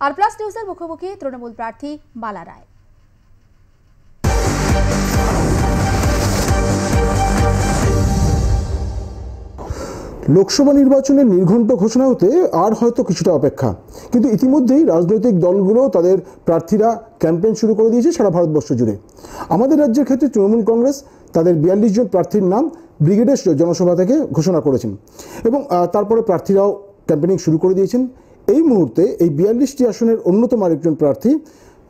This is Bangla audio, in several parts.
আর প্লাস নিউজের মুখোমুখি তৃণমূল প্রার্থী মালা রায়। লোকসভা নির্বাচনের নির্ঘণ্ট ঘোষণা হতে আর হয়তো কিছুটা অপেক্ষা, কিন্তু ইতিমধ্যেই রাজনৈতিক দলগুলো তাদের প্রার্থীরা ক্যাম্পেইন শুরু করে দিয়েছে সারা ভারতবর্ষ জুড়ে। আমাদের রাজ্যের ক্ষেত্রে তৃণমূল কংগ্রেস তাদের 42 জন প্রার্থীর নাম ব্রিগেডের জনসভা থেকে ঘোষণা করেছেন এবং তারপরে প্রার্থীরাও ক্যাম্পেইনিং শুরু করে দিয়েছেন। এই মুহূর্তে এই 42টি আসনের অন্যতম আরেকজন প্রার্থী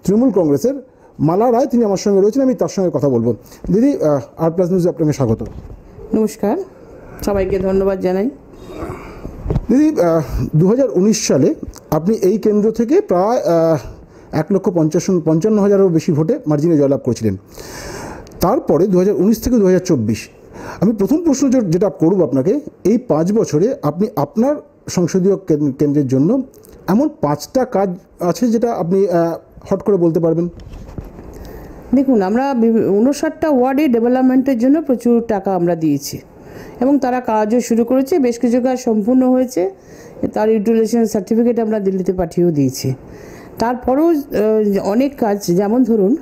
তৃণমূল কংগ্রেসের মালা রায়, তিনি আমার সঙ্গে রয়েছেন, আমি তার সঙ্গে কথা বলবো। দিদি, আর প্লাস নিউজে আপনাকে স্বাগত। নমস্কার, সবাইকে ধন্যবাদ জানাই। দিদি, 2019 সালে আপনি এই কেন্দ্র থেকে প্রায় 1,55,000-এরও বেশি ভোটে মার্জিনে জয়লাভ করেছিলেন। তারপরে 2019 থেকে 2024 আমি প্রথম প্রশ্ন যেটা করব আপনাকে, এই 5 বছরে আপনি আপনার সংসদীয় কেন্দ্রের জন্য এমন 5টা কাজ আছে যেটা আপনি হট করে বলতে পারবেন? দেখুন, আমরা 59টা ওয়ার্ডে ডেভেলপমেন্টের জন্য প্রচুর টাকা আমরা দিয়েছি এবং তারা কাজও শুরু করেছে, বেশ কিছু কাজ সম্পূর্ণ হয়েছে, তার ইউটিলাইজেশন সার্টিফিকেট আমরা দিল্লিতে পাঠিয়েও দিয়েছি। তারপরেও অনেক কাজ, যেমন ধরুন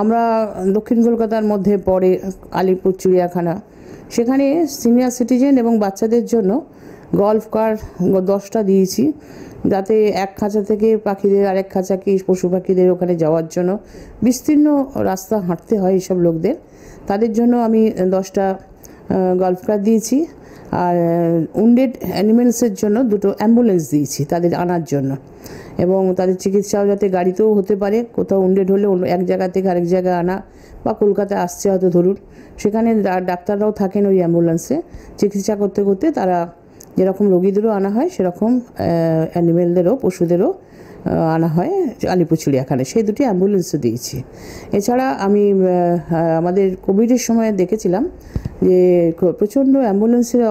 আমরা দক্ষিণ কলকাতার মধ্যে পড়ে আলিপুর চিড়িয়াখানা, সেখানে সিনিয়র সিটিজেন এবং বাচ্চাদের জন্য গল্ফ কার 10টা দিয়েছি, যাতে এক খাঁচা থেকে পাখিদের আরেক খাঁচাকে পশু পাখিদের ওখানে যাওয়ার জন্য বিস্তীর্ণ রাস্তা হাঁটতে হয় এইসব লোকদের, তাদের জন্য আমি 10টা গল্ফ কার দিয়েছি। আর উন্ডেড অ্যানিমেলসের জন্য 2টো অ্যাম্বুলেন্স দিয়েছি তাদের আনার জন্য, এবং তাদের চিকিৎসাও যাতে গাড়িতেও হতে পারে, কোথাও উন্ডেড হলে এক জায়গা থেকে আরেক জায়গায় আনা, বা কলকাতায় আসছে হয়তো ধরুন, সেখানে ডাক্তাররাও থাকেন ওই অ্যাম্বুলেন্সে, চিকিৎসা করতে করতে তারা যেরকম রোগীদেরও আনা হয় সেরকম অ্যানিমেলদেরও, পশুদেরও আনা হয় আলিপুর চিড়িয়াখানায়, সেই 2টি অ্যাম্বুলেন্সও দিয়েছি। এছাড়া আমি আমাদের কোভিডের সময় দেখেছিলাম যে প্রচণ্ড অ্যাম্বুলেন্সের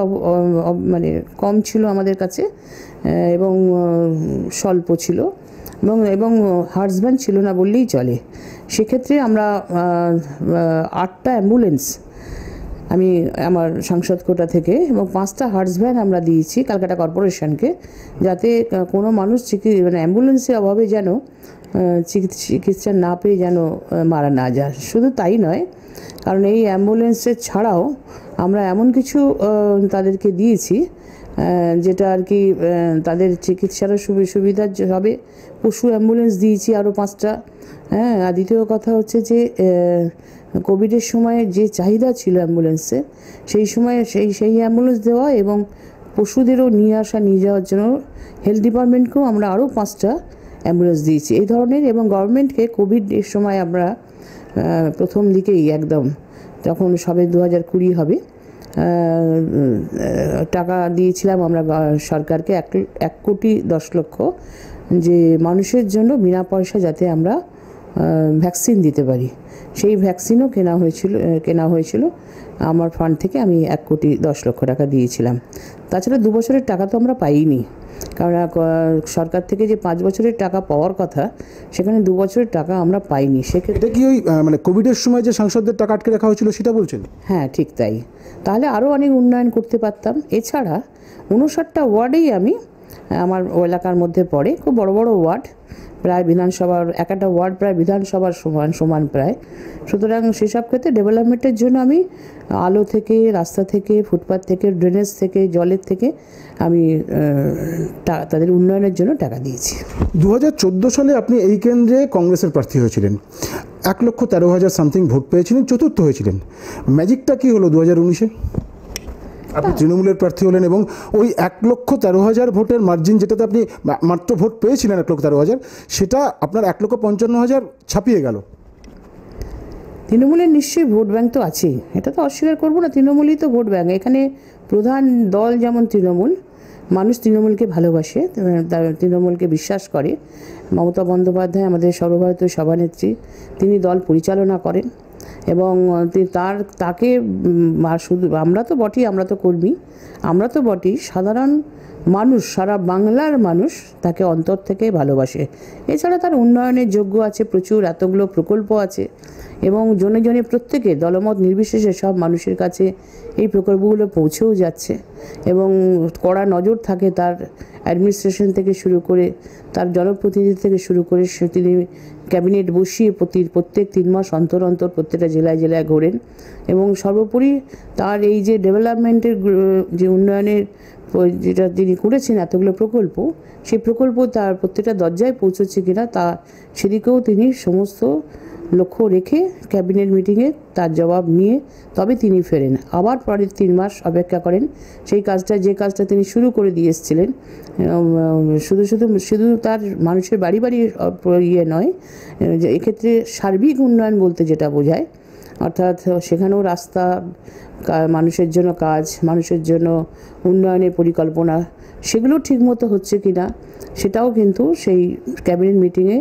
মানে কম ছিল আমাদের কাছে এবং স্বল্প ছিল এবং হার্সব্যান্ড ছিল না বললেই চলে। সেক্ষেত্রে আমরা 8টা অ্যাম্বুলেন্স আমি আমার সাংসদ কোটা থেকে এবং 5টা হার্সব্যান্ড আমরা দিয়েছি ক্যালকাটা কর্পোরেশনকে, যাতে কোনো মানুষ মানে অ্যাম্বুলেন্সের অভাবে যেন চিকিৎসা না পেয়ে যেন মারা না যায়। শুধু তাই নয়, কারণ এই অ্যাম্বুলেন্সের ছাড়াও আমরা এমন কিছু তাদেরকে দিয়েছি যেটা আর কি তাদের চিকিৎসারও সুবিধা হবে। পশু অ্যাম্বুলেন্স দিয়েছি আরও 5টা। হ্যাঁ, আর দ্বিতীয় কথা হচ্ছে যে কোভিডের সময় যে চাহিদা ছিল অ্যাম্বুলেন্সে, সেই সময় সেই অ্যাম্বুলেন্স দেওয়া এবং পশুদেরও নিয়ে আসা নিয়ে যাওয়ার জন্য হেলথ ডিপার্টমেন্টকেও আমরা আরও 5টা অ্যাম্বুলেন্স দিয়েছি এই ধরনের। এবং গভর্নমেন্টকে কোভিডের সময় আমরা প্রথম দিকেই একদম, যখন সবে 2020 হবে, টাকা দিয়েছিলাম আমরা সরকারকে 1,10,00,000 যে মানুষের জন্য বিনা পয়সা যাতে আমরা ভ্যাকসিন দিতে পারি, সেই ভ্যাকসিনও কেনা হয়েছিল আমার ফান্ড থেকে। আমি 1,10,00,000 টাকা দিয়েছিলাম। তাছাড়া 2 বছরের টাকা তো আমরা পাইনি, কারণ সরকার থেকে যে 5 বছরের টাকা পাওয়ার কথা, সেখানে 2 বছরের টাকা আমরা পাইনি। সেক্ষেত্রে কি ওই মানে কোভিডের সময় যে সাংসদদের টাকা আটকে রাখা হয়েছিল সেটা বলছেন? হ্যাঁ, ঠিক তাই। তাহলে আরও অনেক উন্নয়ন করতে পারতাম। এছাড়া 59টা ওয়ার্ডেই আমি, আমার এলাকার মধ্যে পড়ে খুব বড় বড় ওয়ার্ড, প্রায় বিধানসভার একটা ওয়ার্ড প্রায় বিধানসভার সমান প্রায়। সুতরাং সেসব ক্ষেত্রে ডেভেলপমেন্টের জন্য আমি আলো থেকে, রাস্তা থেকে, ফুটপাথ থেকে, ড্রেনেজ থেকে, জলের থেকে আমি তাদের উন্নয়নের জন্য টাকা দিয়েছি। 2014 সালে আপনি এই কেন্দ্রে কংগ্রেসের প্রার্থী হয়েছিলেন, 1,13,000 সামথিং ভোট পেয়েছিলেন, চতুর্থ হয়েছিলেন। ম্যাজিকটা কি হলো 2019-এ? আপনি তৃণমূলের প্রার্থী হলেন এবং ওই 1,13,000 ভোটের মার্জিন, যেটাতে আপনি মাত্র ভোট পেয়েছিলেন 1,13,000, সেটা আপনার 1,55,000 ছাপিয়ে গেল। তৃণমূলের নিশ্চয়ই ভোট ব্যাঙ্ক তো আছেই, এটা তো অস্বীকার করবো না। তৃণমূলই তো ভোট ব্যাঙ্ক। এখানে প্রধান দল যেমন তৃণমূল, মানুষ তৃণমূলকে ভালোবাসে, তৃণমূলকে বিশ্বাস করে। মমতা বন্দ্যোপাধ্যায় আমাদের সর্বভারতীয় সভানেত্রী, তিনি দল পরিচালনা করেন এবং তাকে শুধু আমরা তো বটেই, আমরা তো কর্মী, আমরা তো বটেই, সাধারণ মানুষ, সারা বাংলার মানুষ তাকে অন্তর থেকে ভালোবাসে। এছাড়া তার উন্নয়নের যোগ্য আছে প্রচুর, এতগুলো প্রকল্প আছে এবং জনে জনে প্রত্যেকে দলমত নির্বিশেষে সব মানুষের কাছে এই প্রকল্পগুলো পৌঁছেও যাচ্ছে এবং কড়া নজর থাকে তার অ্যাডমিনিস্ট্রেশন থেকে শুরু করে তার জনপ্রতিনিধি থেকে শুরু করে তিনি ক্যাবিনেট বসিয়ে প্রত্যেক 3 মাস অন্তর অন্তর প্রত্যেকটা জেলায় জেলায় ঘোরেন এবং সর্বোপরি তার এই যে ডেভেলপমেন্টের যে উন্নয়নের যেটা তিনি করেছেন এতগুলো প্রকল্প, সেই প্রকল্প তার প্রত্যেকটা দরজায় পৌঁছচ্ছে কিনা তা সেদিকেও তিনি সমস্ত লক্ষ্য রেখে ক্যাবিনেট মিটিংয়ে তার জবাব নিয়ে তবে তিনি ফেরেন। আবার পরের 3 মাস অপেক্ষা করেন। সেই যে কাজটা তিনি শুরু করে দিয়ে এসেছিলেন, শুধু তার মানুষের বাড়ি ইয়ে নয়, যে এক্ষেত্রে সার্বিক উন্নয়ন বলতে যেটা বোঝায়, অর্থাৎ সেখানেও রাস্তা, মানুষের জন্য কাজ, মানুষের জন্য উন্নয়নের পরিকল্পনা, সেগুলো ঠিকমতো হচ্ছে কিনা সেটাও কিন্তু সেই ক্যাবিনেট মিটিংয়ে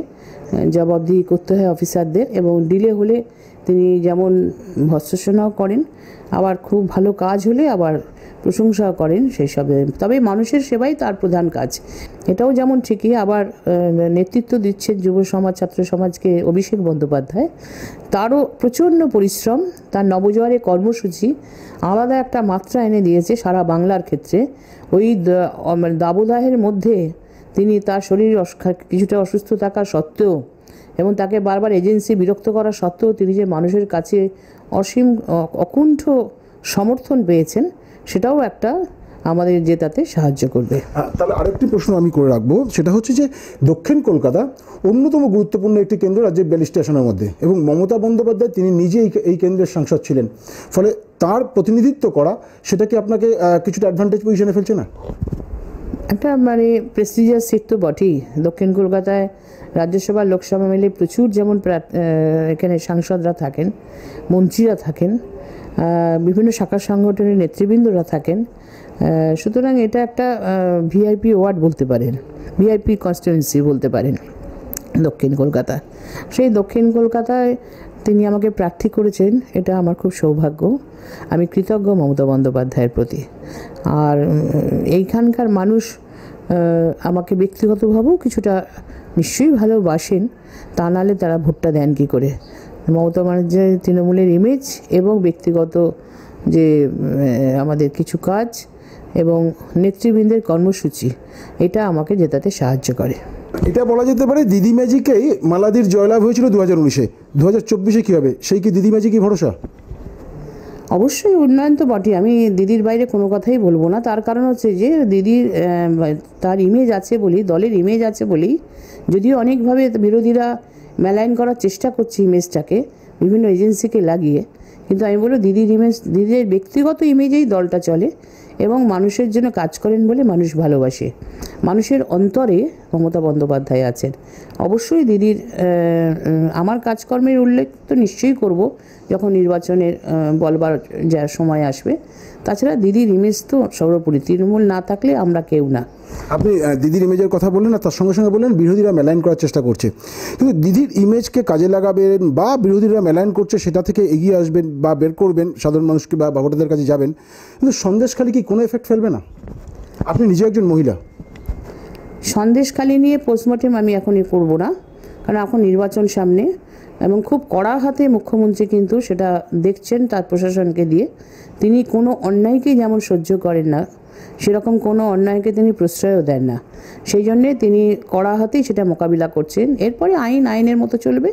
জবাবদিহি করতে হয় অফিসারদের। এবং ডিলে হলে তিনি যেমন ভর্ৎসনাও করেন, আবার খুব ভালো কাজ হলে আবার প্রশংসাও করেন সেই সবে। তবে মানুষের সেবাই তার প্রধান কাজ, এটাও যেমন ঠিকই। আবার নেতৃত্ব দিচ্ছেন যুব সমাজ, ছাত্র সমাজকে অভিষেক বন্দ্যোপাধ্যায়। তারও প্রচণ্ড পরিশ্রম, তার নবজোয়ারে কর্মসূচি আলাদা একটা মাত্রা এনে দিয়েছে সারা বাংলার ক্ষেত্রে। ওই দাবদাহের মধ্যে তিনি তার শরীর কিছুটা অসুস্থ থাকা সত্ত্বেও এবং তাকে বারবার এজেন্সি বিরক্ত করা সত্ত্বেও তিনি যে মানুষের কাছে অসীম অকুণ্ঠ সমর্থন পেয়েছেন, সেটাও একটা আমাদের জেতাতে সাহায্য করবে। তাহলে আরেকটি প্রশ্ন আমি করে রাখবো, সেটা হচ্ছে যে দক্ষিণ কলকাতা অন্যতম গুরুত্বপূর্ণ একটি কেন্দ্র রাজ্যের 42 স্টেশনের মধ্যে, এবং মমতা বন্দ্যোপাধ্যায় তিনি নিজে এই কেন্দ্রের সাংসদ ছিলেন, ফলে তার প্রতিনিধিত্ব করা সেটা কি আপনাকে কিছুটা অ্যাডভান্টেজ পজিশনে ফেলছে না? একটা প্রেস্টিজিয়াস সিট তো বটেই। দক্ষিণ কলকাতায় রাজ্যসভা লোকসভা মিলে প্রচুর যেমন এখানে সাংসদরা থাকেন, মন্ত্রীরা থাকেন, বিভিন্ন শাখা সংগঠনের নেতৃবৃন্দরা থাকেন, সুতরাং এটা একটা ভিআইপি ওয়ার্ড বলতে পারেন, ভিআইপি কনস্টিটুয়েন্সি বলতে পারেন দক্ষিণ কলকাতা। সেই দক্ষিণ কলকাতায় তিনি আমাকে প্রার্থী করেছেন, এটা আমার খুব সৌভাগ্য। আমি কৃতজ্ঞ মমতা বন্দ্যোপাধ্যায়ের প্রতি। আর এইখানকার মানুষ আমাকে ব্যক্তিগতভাবেও কিছুটা নিশ্চয়ই ভালোবাসেন, তা নাহলে তারা ভোটটা দেন কী করে। মমতা বন্দ্যোপাধ্যায় তৃণমূলের ইমেজ এবং ব্যক্তিগত যে আমাদের কিছু কাজ এবং নেতৃবৃন্দের কর্মসূচি, এটা আমাকে জেতাতে সাহায্য করে। এটা বলা যেতে পারে দিদি ম্যাজিকেই মালাদির জয়লাভ হয়েছিল 2019-এ। 2024-এ কী হবে, সেই কি দিদি ম্যাজিকই ভরসা? অবশ্যই উন্নয়ন তো বটেই, আমি দিদির বাইরে কোনো কথাই বলবো না। তার কারণ হচ্ছে যে দিদির তার ইমেজ আছে বলেই, দলের ইমেজ আছে বলেই, যদিও অনেকভাবে বিরোধীরা মেলাইন করার চেষ্টা করছে ইমেজটাকে বিভিন্ন এজেন্সিকে লাগিয়ে, কিন্তু আমি বলবো দিদির ব্যক্তিগত ইমেজেই দলটা চলে এবং মানুষের জন্য কাজ করেন বলে মানুষ ভালোবাসে। মানুষের অন্তরে মমতা বন্দ্যোপাধ্যায় আছেন। অবশ্যই দিদির আমার কাজকর্মের উল্লেখ তো নিশ্চয়ই করব যখন নির্বাচনের বলবার যা সময় আসবে। তাছাড়া দিদির ইমেজ তো সর্বোপরি, তৃণমূল না থাকলে আমরা কেউ না। আপনি দিদির ইমেজের কথা বললেন, আর তার সঙ্গে সঙ্গে বললেন বিরোধীরা মেলাইন করার চেষ্টা করছে, কিন্তু দিদির ইমেজকে কাজে লাগাবেন বা বিরোধীরা মেলাইন করছে সেটা থেকে এগিয়ে আসবেন বা বের করবেন, সাধারণ মানুষকে বা ভোটারদের কাছে যাবেন, কিন্তু সন্দেশখালি কি কোনো এফেক্ট ফেলবে না? আপনি নিজে একজন মহিলা। সন্দেশখালি নিয়ে পোস্টমর্টেম আমি এখনই করব না, কারণ এখন নির্বাচন সামনে এবং খুব কড়া হাতে মুখ্যমন্ত্রী কিন্তু সেটা দেখছেন তার প্রশাসনকে দিয়ে। তিনি কোনো অন্যায়কেই যেমন সহ্য করেন না, সেরকম কোনো অন্যায়কে তিনি প্রশ্রয়ও দেন না। সেই জন্যে তিনি কড়া হাতেই সেটা মোকাবিলা করছেন। এরপরে আইনের মতো চলবে।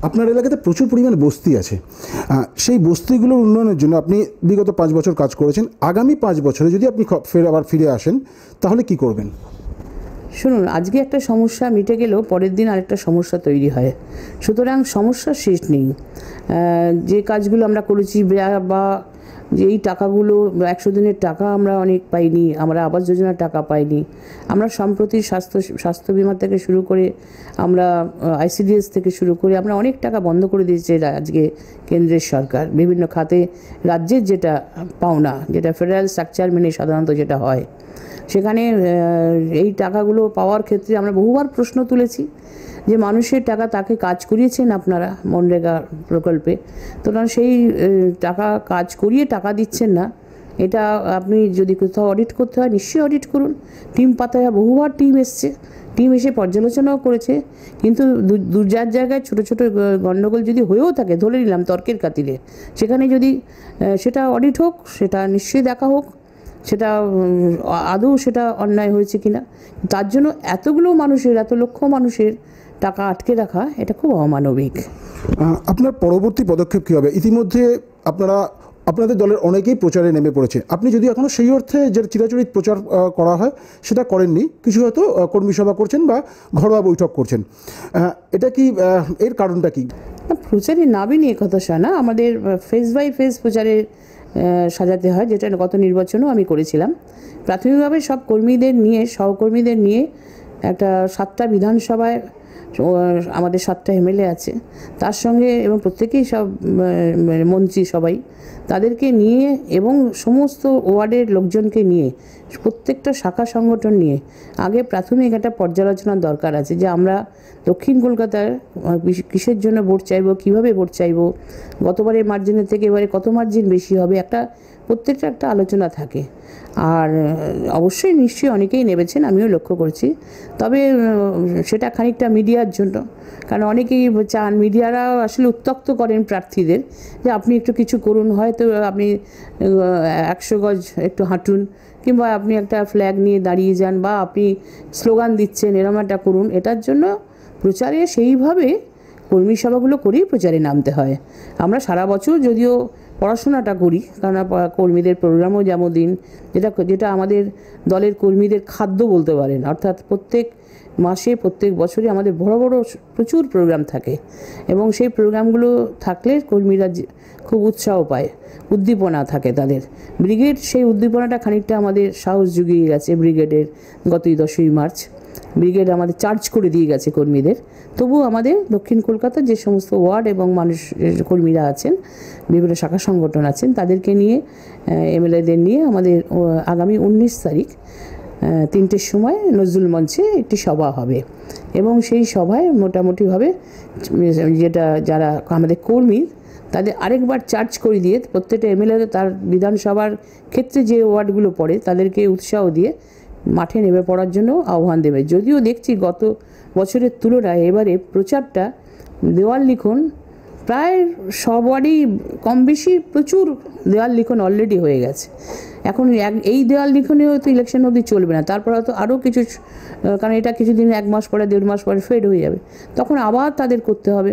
আপনার এলাকাতে প্রচুর পরিমাণে বস্তি আছে, সেই বস্তিগুলোর উন্নয়নের জন্য আপনি বিগত 5 বছর কাজ করেছেন। আগামী 5 বছরে যদি আপনি আবার ফিরে আসেন, তাহলে কি করবেন? শুনুন, আজকে একটা সমস্যা মিটে গেলেও পরের দিন আরেকটা সমস্যা তৈরি হয়, সুতরাং সমস্যার শেষ নেই। যে কাজগুলো আমরা করেছি বা যে এই টাকাগুলো 100 দিনের টাকা আমরা অনেক পাইনি, আমরা আবাস যোজনার টাকা পাইনি, আমরা সম্প্রতি স্বাস্থ্য বিমা থেকে শুরু করে আমরা ICDS থেকে শুরু করে আমরা অনেক টাকা বন্ধ করে দিয়েছে আজকে কেন্দ্রের সরকার বিভিন্ন খাতে। রাজ্যের যেটা পাওনা, যেটা ফেডারেল স্ট্রাকচার মেনে সাধারণত যেটা হয়, সেখানে এই টাকাগুলো পাওয়ার ক্ষেত্রে আমরা বহুবার প্রশ্ন তুলেছি যে মানুষের টাকা তাকে কাজ করিয়েছেন আপনারা মনরেগা প্রকল্পে, সুতরাং সেই টাকা কাজ করিয়ে টাকা দিচ্ছেন না। এটা আপনি যদি কোথাও অডিট করতে হয় নিশ্চয়ই অডিট করুন। টিম পাতায় বহুবার টিম এসে পর্যালোচনাও করেছে, কিন্তু যার জায়গায় ছোটো ছোটো গণ্ডগোল যদি হয়েও থাকে, ধরে নিলাম তর্কের খাতিরে, সেখানে যদি সেটা অডিট হোক, সেটা নিশ্চয়ই দেখা হোক। সেটা আদৌ সেটা অন্যায় হয়েছে কিনা, তার জন্য এতগুলো মানুষের, এত লক্ষ মানুষের টাকা আটকে রাখা, এটা খুব অমানবিক। আপনার পরবর্তী পদক্ষেপ কী হবে? ইতিমধ্যে আপনাদের দলের অনেকেই প্রচারে নেমে পড়েছে। আপনি যদি এখনও সেই অর্থে যে চিরাচরিত প্রচার করা হয় সেটা করেননি, কিছু হয়তো কর্মী সভা করছেন বা ঘরোয়া বৈঠক করছেন, এটা কি, এর কারণটা কি? প্রচারে নামিনি এ কথা না, আমাদের ফেজ বাই ফেজ প্রচারে সাজাতে হয়, যেটা গত নির্বাচনেও আমি করেছিলাম। প্রাথমিকভাবে সব কর্মীদের নিয়ে, সহকর্মীদের নিয়ে একটা 7টা বিধানসভায় আমাদের 7টা এমএলএ আছে, তার সঙ্গে এবং প্রত্যেকেই সব মন্ত্রী সবাই, তাদেরকে নিয়ে এবং সমস্ত ওয়ার্ডের লোকজনকে নিয়ে, প্রত্যেকটা শাখা সংগঠন নিয়ে আগে প্রাথমিক একটা পর্যালোচনার দরকার আছে যে আমরা দক্ষিণ কলকাতার কিসের জন্য ভোট চাইবো, কীভাবে ভোট চাইবো, গতবারের মার্জিনের থেকে এবারে কত মার্জিন বেশি হবে, প্রত্যেকটা একটা আলোচনা থাকে। আর অবশ্যই নিশ্চয়ই অনেকেই নেমেছেন, আমিও লক্ষ্য করছি। তবে সেটা খানিকটা মিডিয়ার জন্য, কারণ অনেকেই চান, মিডিয়ারা আসলে উত্ত্যক্ত করেন প্রার্থীদের যে আপনি একটু কিছু করুন, হয়তো আপনি 100 গজ একটু হাঁটুন, কিংবা আপনি একটা ফ্ল্যাগ নিয়ে দাঁড়িয়ে যান, বা আপনি স্লোগান দিচ্ছেন, এরকম একটা করুন। এটার জন্য প্রচারে সেইভাবে কর্মী সভাগুলো করেই প্রচারে নামতে হয়। আমরা সারা বছর যদিও পড়াশোনাটা করি, কারণ কর্মীদের প্রোগ্রামও যেমন দিন, যেটা আমাদের দলের কর্মীদের খাদ্য বলতে পারেন, অর্থাৎ প্রত্যেক মাসে, প্রত্যেক বছরে আমাদের বড় বড় প্রচুর প্রোগ্রাম থাকে, এবং সেই প্রোগ্রামগুলো থাকলে কর্মীরা খুব উৎসাহ পায়, উদ্দীপনা থাকে তাদের। ব্রিগেড সেই উদ্দীপনাটা খানিকটা আমাদের সাহস জুগিয়ে গেছে। ব্রিগেডের গতই 10ই মার্চ ব্রিগেড আমাদের চার্জ করে দিয়ে গেছে কর্মীদের। তবু আমাদের দক্ষিণ কলকাতার যে সমস্ত ওয়ার্ড এবং কর্মীরা আছেন, বিভিন্ন শাখা সংগঠন আছেন, তাদেরকে নিয়ে, এমএলএদের নিয়ে আমাদের আগামী 19 তারিখ 3টের সময় নজরুল মঞ্চে একটি সভা হবে, এবং সেই সভায় মোটামুটিভাবে যারা আমাদের কর্মী, তাদের আরেকবার চার্জ করে দিয়ে প্রত্যেকটা এমএলএ তার বিধানসভার ক্ষেত্রে যে ওয়ার্ডগুলো পড়ে তাদেরকে উৎসাহ দিয়ে মাঠে নেমে পড়ার জন্য আহ্বান দেবে। যদিও দেখছি গত বছরের তুলনায় এবারে প্রচারটা, দেওয়াল লিখন প্রায় সব ওয়ার্ডেই কম বেশি প্রচুর দেওয়াল লিখন অলরেডি হয়ে গেছে। এখন এই দেওয়াল লিখনেও তো ইলেকশন অবধি চলবে না, তারপর হয়তো আরও কিছু, কারণ এটা কিছুদিন, 1 মাস পরে, 1.5 মাস পরে ফেড হয়ে যাবে, তখন আবার তাদের করতে হবে।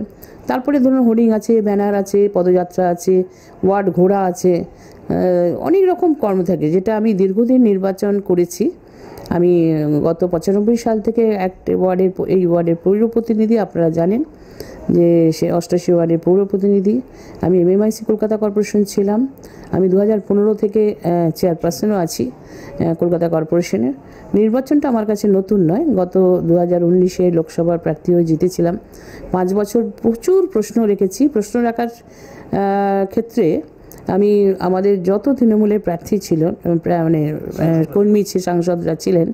তারপরে ধরুন হোর্ডিং আছে, ব্যানার আছে, পদযাত্রা আছে, ওয়ার্ড ঘোরা আছে, অনেক রকম কর্ম থাকে, যেটা আমি দীর্ঘদিন নির্বাচন করেছি। আমি গত 95 সাল থেকে এই ওয়ার্ডের পৌর প্রতিনিধি, আপনারা জানেন যে সে 88 ওয়ার্ডের পৌর প্রতিনিধি। আমি এমএমআইসি কলকাতা কর্পোরেশন ছিলাম। আমি 2015 থেকে চেয়ারপারসনও আছি কলকাতা কর্পোরেশনের। নির্বাচনটা আমার কাছে নতুন নয়, গত 2019-এ লোকসভার প্রার্থী হয়ে জিতেছিলাম। 5 বছর প্রচুর প্রশ্ন রেখেছি। প্রশ্ন রাখার ক্ষেত্রে আমি, আমাদের যত তৃণমূলের প্রার্থী ছিল, মানে কর্মী সাংসদরা ছিলেন,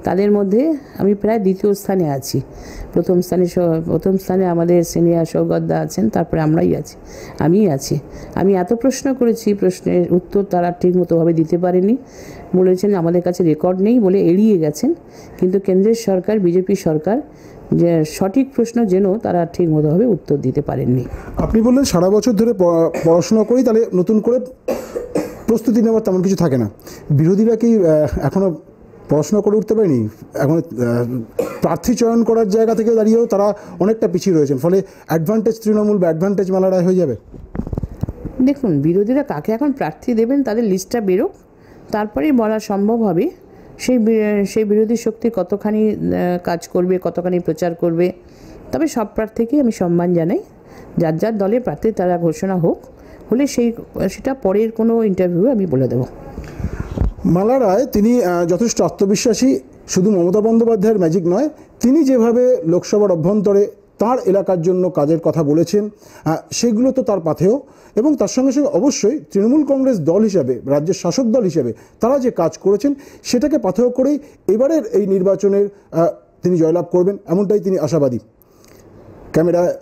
তাদের মধ্যে আমি প্রায় 2য় স্থানে আছি। প্রথম স্থানে আমাদের সিনিয়র সৌগতদা আছেন, তারপরে আমরাই আছি, আমিই আছি। আমি এত প্রশ্ন করেছি, প্রশ্নের উত্তর তারা ঠিকমতোভাবে দিতে পারেনি, বলেছেন আমাদের কাছে রেকর্ড নেই বলে এড়িয়ে গেছেন। কিন্তু কেন্দ্রের সরকার, বিজেপি সরকার, যে সঠিক প্রশ্ন যেন তারা ঠিক মতোভাবে উত্তর দিতে পারেননি। আপনি বললেন সারা বছর ধরে পড়াশোনা করি, তাহলে নতুন করে প্রস্তুতি নেওয়ার তেমন কিছু থাকে না। বিরোধীরা কি এখনও পড়াশোনা করে উঠতে পারেনি? এখন প্রার্থী চয়ন করার জায়গা থেকে দাঁড়িয়েও তারা অনেকটা পিছিয়ে রয়েছেন, ফলে অ্যাডভান্টেজ তৃণমূল বা অ্যাডভান্টেজ মালারায় হয়ে যাবে। দেখুন, বিরোধীরা কাকে এখন প্রার্থী দেবেন তাদের লিস্টটা বেরোক, তারপরেই বলা সম্ভব হবে সেই বিরোধী শক্তি কতখানি কাজ করবে, কতখানি প্রচার করবে। তবে সব প্রার্থীকেই আমি সম্মান জানাই, যার যার দলের প্রার্থী তারা ঘোষণা হলে সেটা পরের কোনো ইন্টারভিউ আমি বলে দেব। মালা রায় তিনি যথেষ্ট আত্মবিশ্বাসী, শুধু মমতা বন্দ্যোপাধ্যায়ের ম্যাজিক নয়, তিনি যেভাবে লোকসভার অভ্যন্তরে তার এলাকার জন্য কাজের কথা বলেছেন, সেগুলো তো তার পাথেয়। এবং তার সঙ্গে সঙ্গে অবশ্যই তৃণমূল কংগ্রেস দল হিসাবে, রাজ্যের শাসক দল হিসেবে তারা যে কাজ করেছেন সেটাকে পাথেয় করেই এবারের এই নির্বাচনের তিনি জয়লাভ করবেন, এমনটাই তিনি আশাবাদী। ক্যামেরায়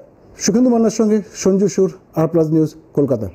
সুখেন্দু মান্নার সঙ্গে সঞ্জু সুর, আর প্লাস নিউজ, কলকাতা।